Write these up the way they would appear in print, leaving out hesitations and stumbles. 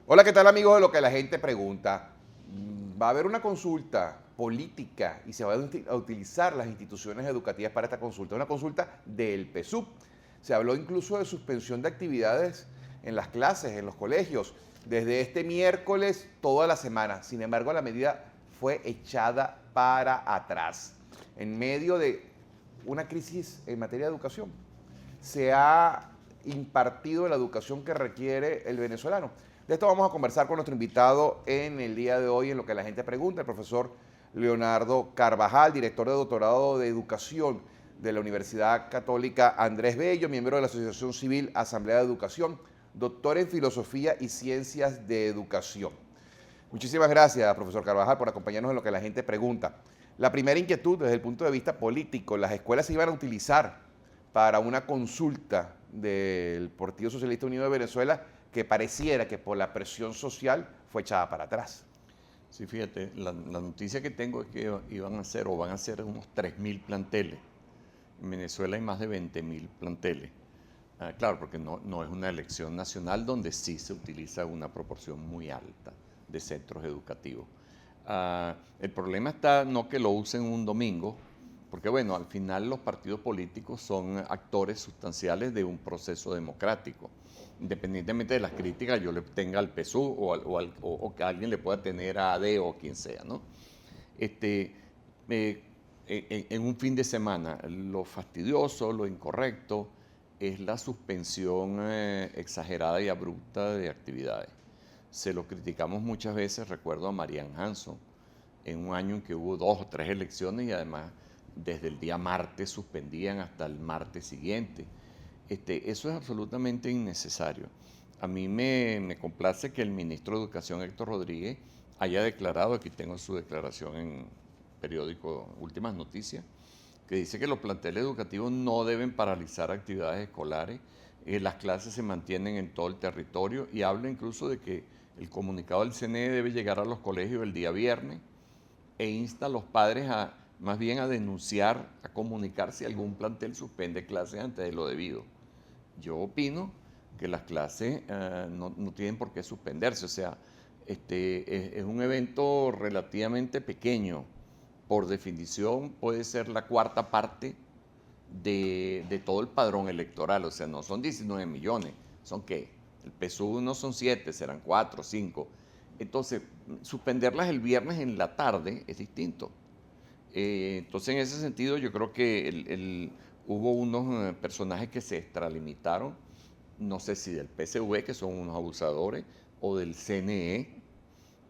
Hola, ¿qué tal amigos de Lo que la gente pregunta? Va a haber una consulta política y se van a utilizar las instituciones educativas para esta consulta. Una consulta del PSUV. Se habló incluso de suspensión de actividades en las clases, en los colegios, desde este miércoles toda la semana. Sin embargo, la medida fue echada para atrás en medio de una crisis en materia de educación. Se ha impartido la educación que requiere el venezolano. De esto vamos a conversar con nuestro invitado en el día de hoy, en lo que la gente pregunta, el profesor Leonardo Carvajal, director de doctorado de educación de la Universidad Católica Andrés Bello, miembro de la Asociación Civil Asamblea de Educación, doctor en Filosofía y Ciencias de Educación. Muchísimas gracias, profesor Carvajal, por acompañarnos en lo que la gente pregunta. La primera inquietud desde el punto de vista político, las escuelas se iban a utilizar para una consulta del Partido Socialista Unido de Venezuela que pareciera que por la presión social fue echada para atrás. Sí, fíjate, la noticia que tengo es que iban a ser o van a ser unos 3.000 planteles. En Venezuela hay más de 20.000 planteles. Claro, porque no es una elección nacional donde sí se utiliza una proporción muy alta de centros educativos. El problema está no que lo usen un domingo, porque bueno, al final los partidos políticos son actores sustanciales de un proceso democrático. Independientemente de las críticas yo le tenga al PSUV o que alguien le pueda tener a AD o quien sea, ¿no? Este, en un fin de semana, lo fastidioso, lo incorrecto, es la suspensión exagerada y abrupta de actividades. Se lo criticamos muchas veces, recuerdo a Marianne Hanson, en un año en que hubo 2 o 3 elecciones y además desde el día martes suspendían hasta el martes siguiente. Eso es absolutamente innecesario. A mí me complace que el ministro de Educación, Héctor Rodríguez, haya declarado, aquí tengo su declaración en periódico Últimas Noticias, que dice que los planteles educativos no deben paralizar actividades escolares, las clases se mantienen en todo el territorio y habla incluso de que el comunicado del CNE debe llegar a los colegios el día viernes e insta a los padres a más bien a denunciar, a comunicar si algún plantel suspende clases antes de lo debido. Yo opino que las clases no tienen por qué suspenderse, o sea, es un evento relativamente pequeño. Por definición puede ser la cuarta parte de todo el padrón electoral, o sea, no son 19 millones, ¿son qué? El PSUV no son 7, serán 4, 5. Entonces, suspenderlas el viernes en la tarde es distinto. Entonces, en ese sentido, yo creo que hubo unos personajes que se extralimitaron, no sé si del PSV, que son unos abusadores, o del CNE,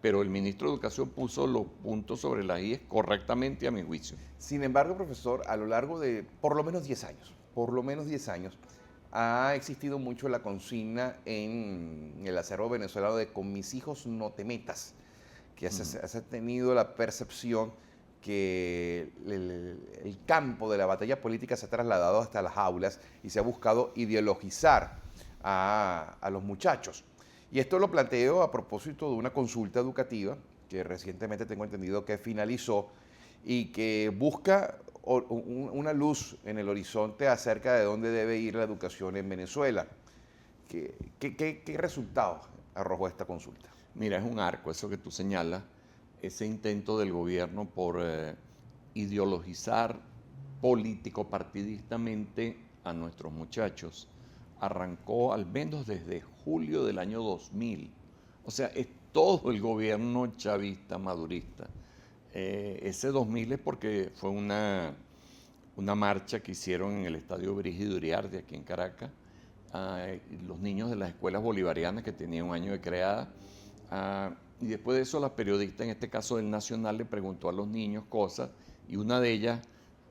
pero el ministro de Educación puso los puntos sobre las IES correctamente a mi juicio. Sin embargo, profesor, a lo largo de por lo menos 10 años, ha existido mucho la consigna en el acervo venezolano de con mis hijos no te metas, que se ha tenido la percepción que el campo de la batalla política se ha trasladado hasta las aulas y se ha buscado ideologizar a los muchachos. Y esto lo planteo a propósito de una consulta educativa que recientemente tengo entendido que finalizó y que busca una luz en el horizonte acerca de dónde debe ir la educación en Venezuela. ¿Qué resultados arrojó esta consulta? Mira, es un arco, eso que tú señalas, ese intento del gobierno por ideologizar político-partidistamente a nuestros muchachos, arrancó al menos desde julio del año 2000. O sea, es todo el gobierno chavista madurista. Ese 2000 es porque fue una marcha que hicieron en el Estadio Brígido Uriarte, aquí en Caracas, los niños de las escuelas bolivarianas que tenían un año de creada. Y después de eso la periodista, en este caso del Nacional, le preguntó a los niños cosas y una de ellas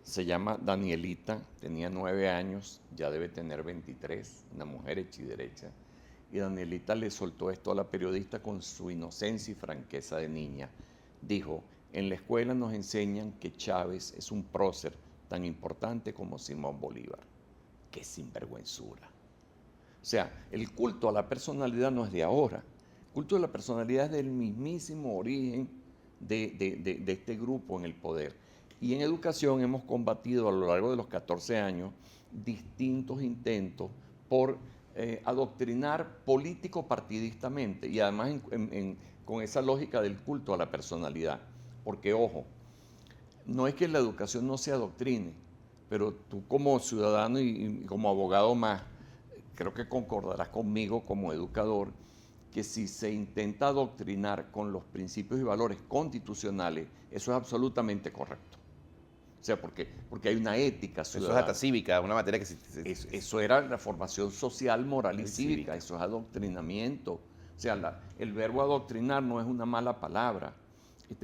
se llama Danielita, tenía 9 años, ya debe tener 23, una mujer hecha y derecha. Y Danielita le soltó esto a la periodista con su inocencia y franqueza de niña. Dijo, en la escuela nos enseñan que Chávez es un prócer tan importante como Simón Bolívar. ¡Qué sinvergüenzura! O sea, el culto a la personalidad no es de ahora. El culto a la personalidad es del mismísimo origen de este grupo en el poder. Y en educación hemos combatido a lo largo de los 14 años distintos intentos por adoctrinar político-partidistamente y además con esa lógica del culto a la personalidad. Porque, ojo, no es que la educación no se adoctrine, pero tú como ciudadano y como abogado más, creo que concordarás conmigo como educador, que si se intenta adoctrinar con los principios y valores constitucionales, eso es absolutamente correcto. O sea, porque hay una ética ciudadana. Eso es hasta cívica, una materia que Eso era la formación social, moral y cívica. cívica. Eso es adoctrinamiento. O sea, el verbo adoctrinar no es una mala palabra,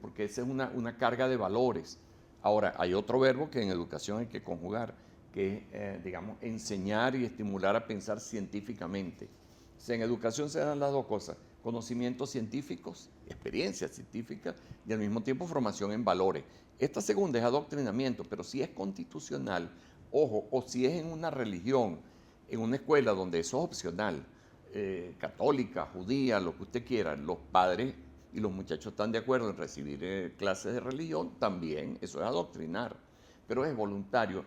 porque esa es una carga de valores. Ahora, hay otro verbo que en educación hay que conjugar, que es, digamos, enseñar y estimular a pensar científicamente. O sea, en educación se dan las dos cosas: conocimientos científicos, experiencias científicas y al mismo tiempo formación en valores. Esta segunda es adoctrinamiento, pero si es constitucional, ojo, o si es en una religión, en una escuela donde eso es opcional, católica, judía, lo que usted quiera, los padres y los muchachos están de acuerdo en recibir clases de religión, también eso es adoctrinar, pero es voluntario.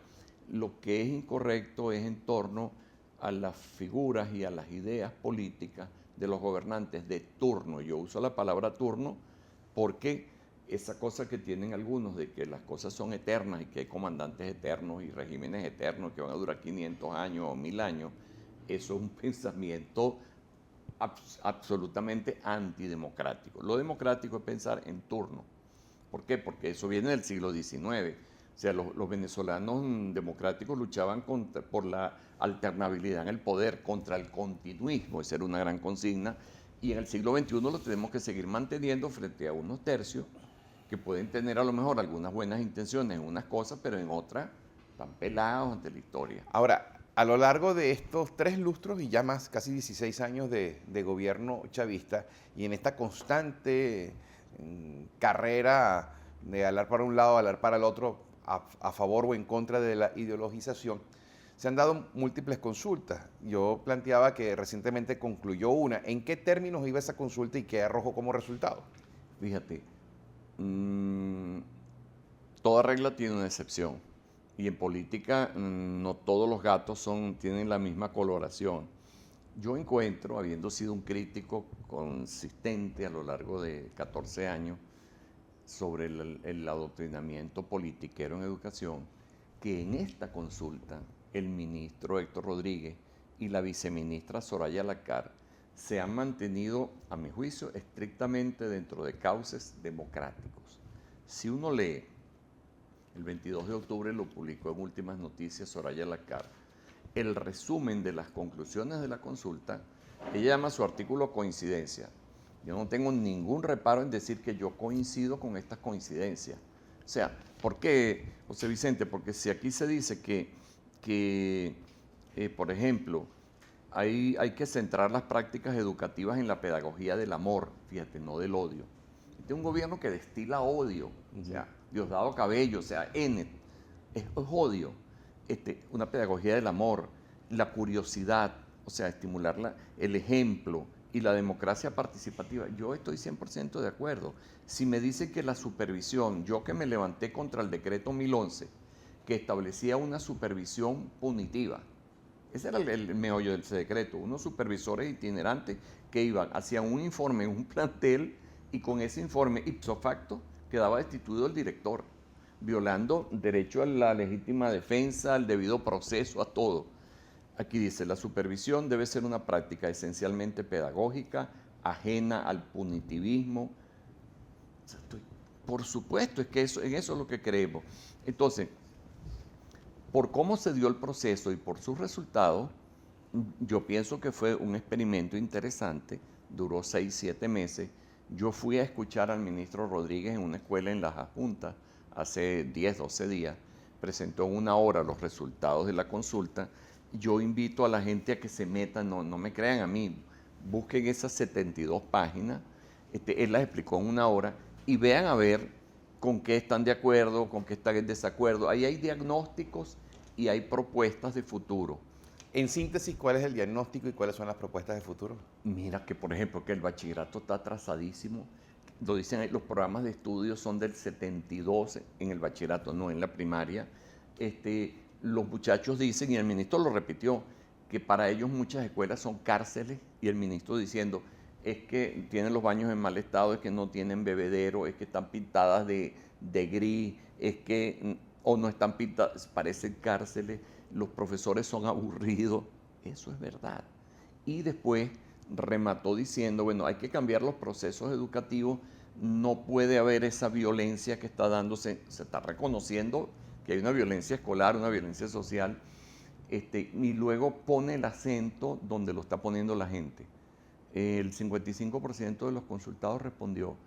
Lo que es incorrecto es en torno a las figuras y a las ideas políticas de los gobernantes de turno. Yo uso la palabra turno porque esa cosa que tienen algunos de que las cosas son eternas y que hay comandantes eternos y regímenes eternos que van a durar 500 años o 1000 años, eso es un pensamiento absolutamente antidemocrático. Lo democrático es pensar en turno. ¿Por qué? Porque eso viene del siglo XIX. O sea, los venezolanos democráticos luchaban por la alternabilidad en el poder, contra el continuismo. Esa era una gran consigna. Y en el siglo XXI lo tenemos que seguir manteniendo frente a unos tercios que pueden tener a lo mejor algunas buenas intenciones en unas cosas, pero en otras están pelados ante la historia. Ahora, a lo largo de estos 3 lustros y ya más, casi 16 años de gobierno chavista, y en esta constante carrera de hablar para un lado, hablar para el otro, a favor o en contra de la ideologización, se han dado múltiples consultas. Yo planteaba que recientemente concluyó una. ¿En qué términos iba esa consulta y qué arrojó como resultado? Fíjate, toda regla tiene una excepción. Y en política no todos los gatos tienen la misma coloración. Yo encuentro, habiendo sido un crítico consistente a lo largo de 14 años sobre el adoctrinamiento politiquero en educación, que en esta consulta el ministro Héctor Rodríguez y la viceministra Soraya Lacar se han mantenido, a mi juicio, estrictamente dentro de cauces democráticos. Si uno lee, el 22 de octubre lo publicó en Últimas Noticias Soraya Lacar, el resumen de las conclusiones de la consulta. Ella llama su artículo coincidencia. Yo no tengo ningún reparo en decir que yo coincido con estas coincidencias. O sea, ¿por qué, José Vicente? Porque si aquí se dice que por ejemplo, hay que centrar las prácticas educativas en la pedagogía del amor, fíjate, no del odio. Este es un gobierno que destila odio, o sea, Diosdado Cabello, o sea, es odio. Una pedagogía del amor, la curiosidad, o sea, estimular el ejemplo y la democracia participativa. Yo estoy 100% de acuerdo. Si me dicen que la supervisión, yo que me levanté contra el decreto 1011, que establecía una supervisión punitiva, ese era el meollo de ese decreto, unos supervisores itinerantes que iban, hacían un informe en un plantel y con ese informe ipso facto quedaba destituido el director, violando derecho a la legítima defensa, al debido proceso, a todo. Aquí dice, la supervisión debe ser una práctica esencialmente pedagógica, ajena al punitivismo. O sea, por supuesto, es que en eso es lo que creemos. Entonces, por cómo se dio el proceso y por sus resultados, yo pienso que fue un experimento interesante, duró 6, 7 meses. Yo fui a escuchar al ministro Rodríguez en una escuela en Las Adjuntas hace 10, 12 días, presentó en 1 hora los resultados de la consulta. Yo invito a la gente a que se metan, no me crean a mí, busquen esas 72 páginas, él las explicó en 1 hora y vean a ver con qué están de acuerdo, con qué están en desacuerdo. Ahí hay diagnósticos y hay propuestas de futuro. En síntesis, ¿cuál es el diagnóstico y cuáles son las propuestas de futuro? Mira que, por ejemplo, que el bachillerato está atrasadísimo. Lo dicen ahí, los programas de estudio son del 72 en el bachillerato, no en la primaria. Los muchachos dicen, y el ministro lo repitió, que para ellos muchas escuelas son cárceles y el ministro diciendo es que tienen los baños en mal estado, es que no tienen bebedero, es que están pintadas de gris, es que o no están pintadas, parecen cárceles, los profesores son aburridos. Eso es verdad. Y después remató diciendo, bueno, hay que cambiar los procesos educativos, no puede haber esa violencia que está dándose, se está reconociendo que hay una violencia escolar, una violencia social, y luego pone el acento donde lo está poniendo la gente. El 55% de los consultados respondió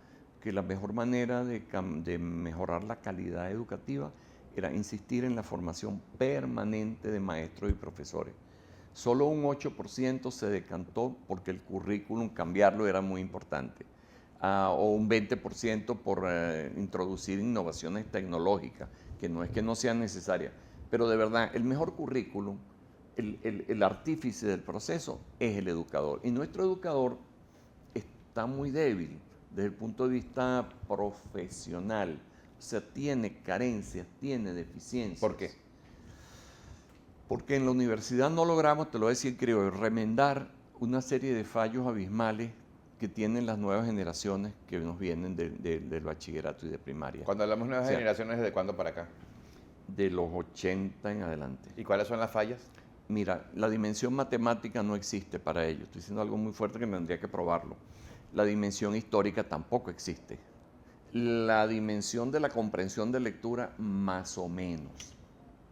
que la mejor manera de mejorar la calidad educativa era insistir en la formación permanente de maestros y profesores. Solo un 8% se decantó porque el currículum cambiarlo era muy importante, o un 20% por introducir innovaciones tecnológicas, que no es que no sean necesarias, pero de verdad el mejor currículum, el artífice del proceso es el educador. Y nuestro educador está muy débil desde el punto de vista profesional, o sea, tiene carencias, tiene deficiencias. ¿Por qué? Porque en la universidad no logramos, te lo voy a decir creo, remendar una serie de fallos abismales que tienen las nuevas generaciones que nos vienen del bachillerato y de primaria. Cuando hablamos de nuevas generaciones, ¿desde cuándo para acá? De los 80 en adelante. ¿Y cuáles son las fallas? Mira, la dimensión matemática no existe para ellos. Estoy diciendo algo muy fuerte que tendría que probarlo. La dimensión histórica tampoco existe. La dimensión de la comprensión de lectura, más o menos.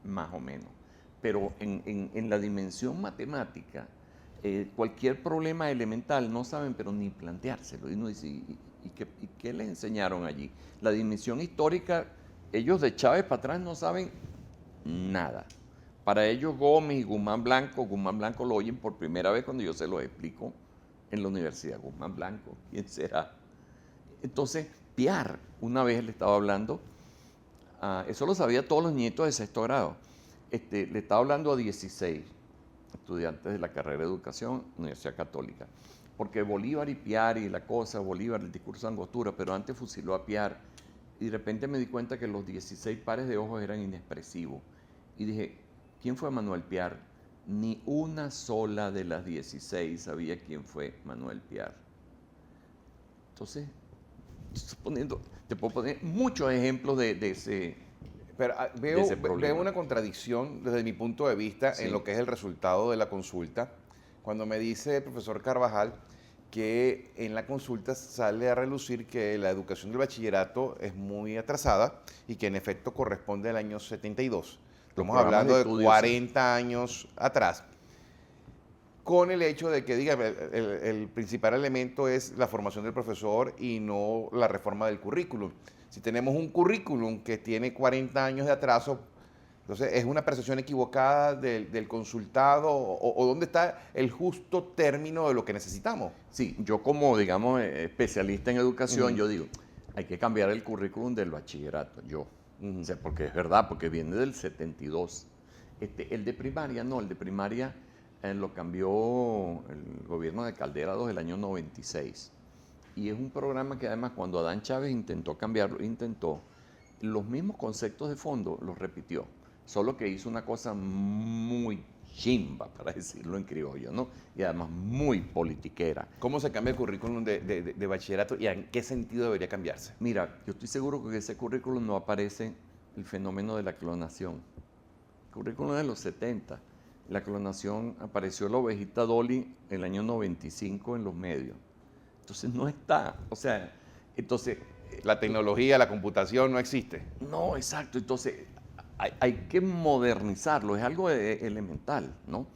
Más o menos. Pero en la dimensión matemática, cualquier problema elemental no saben, pero ni planteárselo. Y uno dice, ¿y qué les enseñaron allí? La dimensión histórica, ellos de Chávez para atrás no saben nada. Para ellos Gómez y Guzmán Blanco lo oyen por primera vez cuando yo se lo explico en la universidad. Guzmán Blanco, ¿quién será? Entonces, Piar, una vez le estaba hablando, eso lo sabía todos los nietos de sexto grado, le estaba hablando a 16 estudiantes de la carrera de educación, Universidad Católica, porque Bolívar y Piar y la cosa, Bolívar, el discurso de Angostura, pero antes fusiló a Piar, y de repente me di cuenta que los 16 pares de ojos eran inexpresivos, y dije, ¿quién fue Manuel Piar? Ni una sola de las 16 sabía quién fue Manuel Piar. Entonces, te puedo poner muchos ejemplos de ese, Pero de ese veo problema. una contradicción desde mi punto de vista Sí. en lo que es el resultado de la consulta. Cuando me dice el profesor Carvajal que en la consulta sale a relucir que la educación del bachillerato es muy atrasada y que en efecto corresponde al año 72. Estamos programas hablando de de estudio, 40 años atrás. Con el hecho de que, diga, el principal elemento es la formación del profesor y no la reforma del currículum. Si tenemos un currículum que tiene 40 años de atraso, entonces es una percepción equivocada del consultado o dónde está el justo término de lo que necesitamos. Sí, yo como, digamos, especialista en educación, Ujú. yo digo, hay que cambiar el currículum del bachillerato, yo. Ujú. O sea, porque es verdad, porque viene del 72. El de primaria, no, el de primaria lo cambió el gobierno de Caldera II del año 96. Y es un programa que además cuando Adán Chávez intentó cambiarlo, los mismos conceptos de fondo los repitió, solo que hizo una cosa muy chimba, para decirlo en criollo, ¿no? Y además muy politiquera. ¿Cómo se cambia el currículum de bachillerato y en qué sentido debería cambiarse? Mira, yo estoy seguro que en ese currículum no aparece el fenómeno de la clonación. El currículum es de los 70. La clonación apareció la ovejita Dolly en el año 95 en los medios. Entonces no está. O sea, entonces... La tecnología, la computación no existe. No, exacto. Entonces hay que modernizarlo. Es algo elemental, ¿no?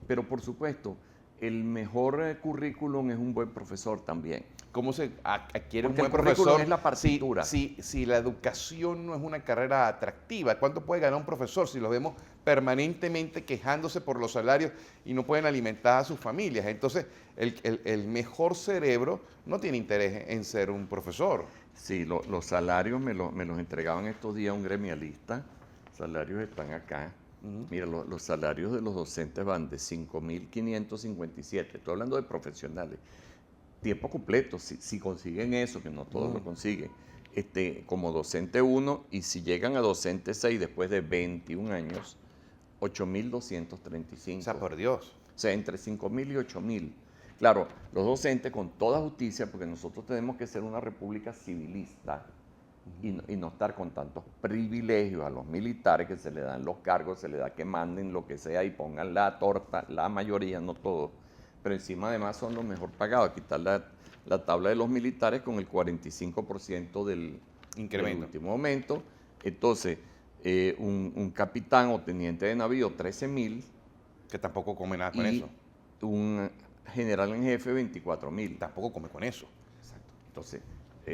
Pero por supuesto, el mejor currículum es un buen profesor también. ¿Cómo se adquiere un Porque buen el currículum profesor es la partitura. si la educación no es una carrera atractiva? ¿Cuánto puede ganar un profesor si los vemos permanentemente quejándose por los salarios y no pueden alimentar a sus familias? Entonces, el mejor cerebro no tiene interés en ser un profesor. Sí, los salarios me los entregaban estos días un gremialista. Los salarios están acá. Mira, los salarios de los docentes van de 5.557. Estoy hablando de profesionales. Tiempo completo, si consiguen eso, que no todos lo consiguen, como docente 1, y si llegan a docente 6 después de 21 años, 8.235. O sea, por Dios. O sea, entre 5.000 y 8.000. Claro, los docentes con toda justicia, porque nosotros tenemos que ser una república civilista y no estar con tantos privilegios a los militares que se le dan los cargos, se le da que manden lo que sea y pongan la torta, la mayoría, no todos. Pero encima además son los mejor pagados. Quitar la tabla de los militares con el 45% del Incremento. último momento. Entonces, un capitán o teniente de navío, 13.000. Que tampoco come nada con Y eso. un general en jefe, 24.000. Tampoco come con eso. Exacto. Entonces,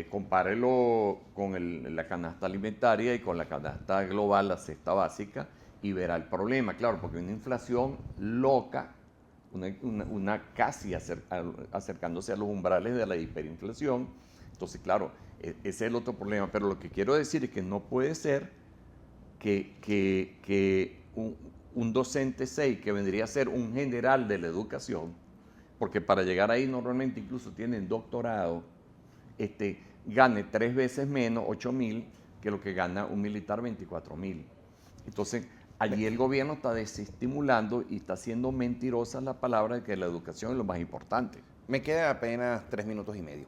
compárelo con la canasta alimentaria y con la canasta global, la cesta básica, y verá el problema. Claro, porque una inflación loca, una casi acercándose a los umbrales de la hiperinflación. Entonces, claro, ese es el otro problema. Pero lo que quiero decir es que no puede ser que un docente 6, que vendría a ser un general de la educación, porque para llegar ahí normalmente incluso tienen doctorado, gane 3 veces menos, 8.000, que lo que gana un militar, 24.000. Entonces, allí el gobierno está desestimulando y está haciendo mentirosas las palabras de que la educación es lo más importante. Me quedan apenas 3 minutos y medio.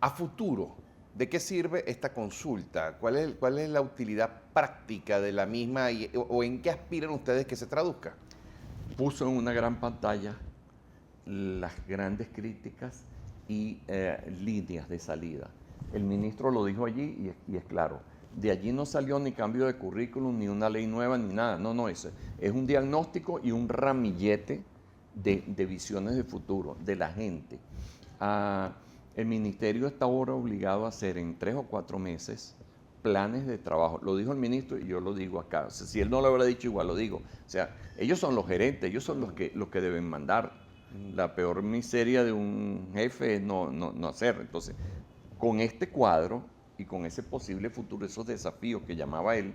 A futuro, ¿de qué sirve esta consulta? ¿Cuál es la utilidad práctica de la misma o en qué aspiran ustedes que se traduzca? Puso en una gran pantalla las grandes críticas y líneas de salida. El ministro lo dijo allí y es claro. De allí no salió ni cambio de currículum, ni una ley nueva, ni nada. No, es un diagnóstico y un ramillete de visiones de futuro de la gente. El ministerio está ahora obligado a hacer en 3 o 4 meses planes de trabajo. Lo dijo el ministro y yo lo digo acá. O sea, si él no lo hubiera dicho, igual lo digo. O sea, ellos son los gerentes, ellos son los que deben mandar. La peor miseria de un jefe es no hacer. Entonces, con este cuadro y con ese posible futuro, esos desafíos que llamaba él,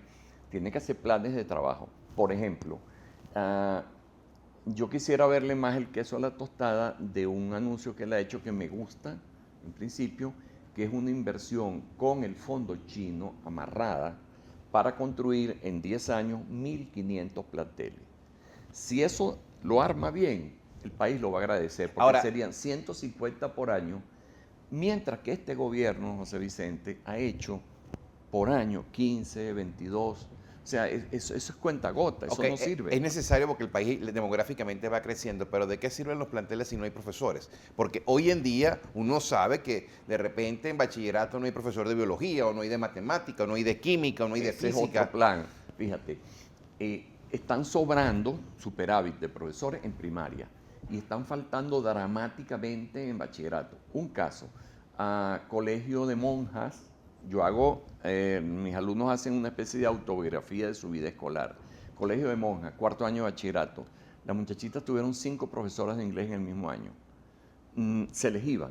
tiene que hacer planes de trabajo. Por ejemplo, yo quisiera verle más el queso a la tostada de un anuncio que él ha hecho que me gusta, en principio, que es una inversión con el fondo chino amarrada para construir en 10 años 1.500 planteles. Si eso lo arma bien, el país lo va a agradecer, porque Ahora, serían 150 por año, mientras que este gobierno, José Vicente, ha hecho por año 15, 22. O sea, eso es cuentagota, eso no sirve. Es necesario porque el país demográficamente va creciendo, pero ¿de qué sirven los planteles si no hay profesores? Porque hoy en día uno sabe que de repente en bachillerato no hay profesor de biología, o no hay de matemática, o no hay de química, o no hay de Ese física. es otro plan, fíjate. Están sobrando superávit de profesores en primaria y están faltando dramáticamente en bachillerato. Un caso, colegio de monjas. Mis alumnos hacen una especie de autobiografía de su vida escolar. Colegio de monjas, 4º año de bachillerato. Las muchachitas tuvieron 5 profesoras de inglés en el mismo año. Se les iban.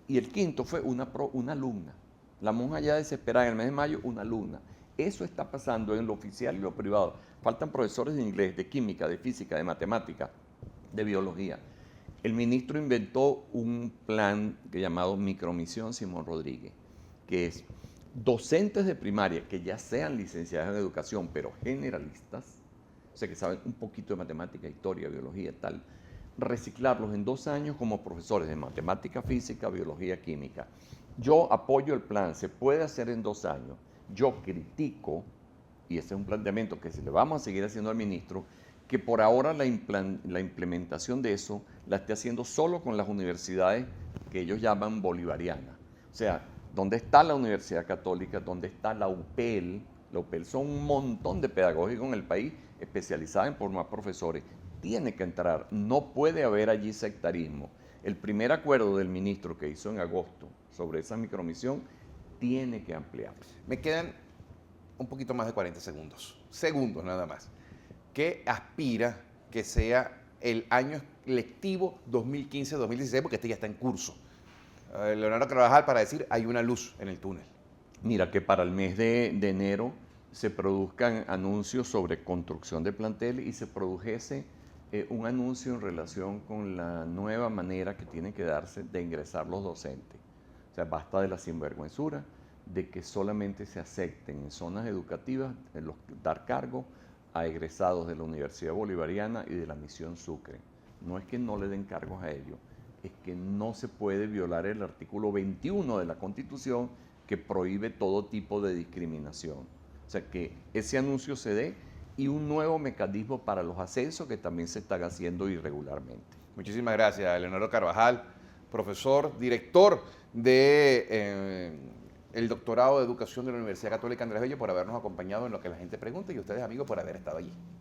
Y el quinto fue una alumna. La monja ya desesperada en el mes de mayo, una alumna. Eso está pasando en lo oficial y lo privado. Faltan profesores de inglés, de química, de física, de matemática, de biología. El ministro inventó un plan llamado Micromisión Simón Rodríguez, que es docentes de primaria que ya sean licenciados en educación, pero generalistas, o sea, que saben un poquito de matemática, historia, biología y tal, reciclarlos en 2 años como profesores de matemática, física, biología, química. Yo apoyo el plan, se puede hacer en 2 años. Yo critico, y ese es un planteamiento que se le vamos a seguir haciendo al ministro, que por ahora la implementación de eso la esté haciendo solo con las universidades que ellos llaman bolivarianas. O sea, ¿dónde está la Universidad Católica? ¿Dónde está la UPEL? La UPEL son un montón de pedagógicos en el país especializados en formar profesores. Tiene que entrar, no puede haber allí sectarismo. El primer acuerdo del ministro que hizo en agosto sobre esa micromisión tiene que ampliarse. Me quedan un poquito más de 40 segundos. Segundos nada más. ¿Qué aspira que sea el año lectivo 2015-2016? Porque este ya está en curso. Leonardo Carvajal para decir, hay una luz en el túnel. Mira, que para el mes de enero se produzcan anuncios sobre construcción de planteles y se produjese un anuncio en relación con la nueva manera que tiene que darse de ingresar los docentes. O sea, basta de la sinvergüenzura, de que solamente se acepten en zonas educativas dar cargo a egresados de la Universidad Bolivariana y de la Misión Sucre. no es que no le den cargos a ellos, es que no se puede violar el artículo 21 de la Constitución que prohíbe todo tipo de discriminación. O sea, que ese anuncio se dé y un nuevo mecanismo para los ascensos que también se están haciendo irregularmente. Muchísimas gracias, Leonardo Carvajal, profesor, director de el doctorado de Educación de la Universidad Católica Andrés Bello, por habernos acompañado en lo que la gente pregunta y ustedes, amigos, por haber estado allí.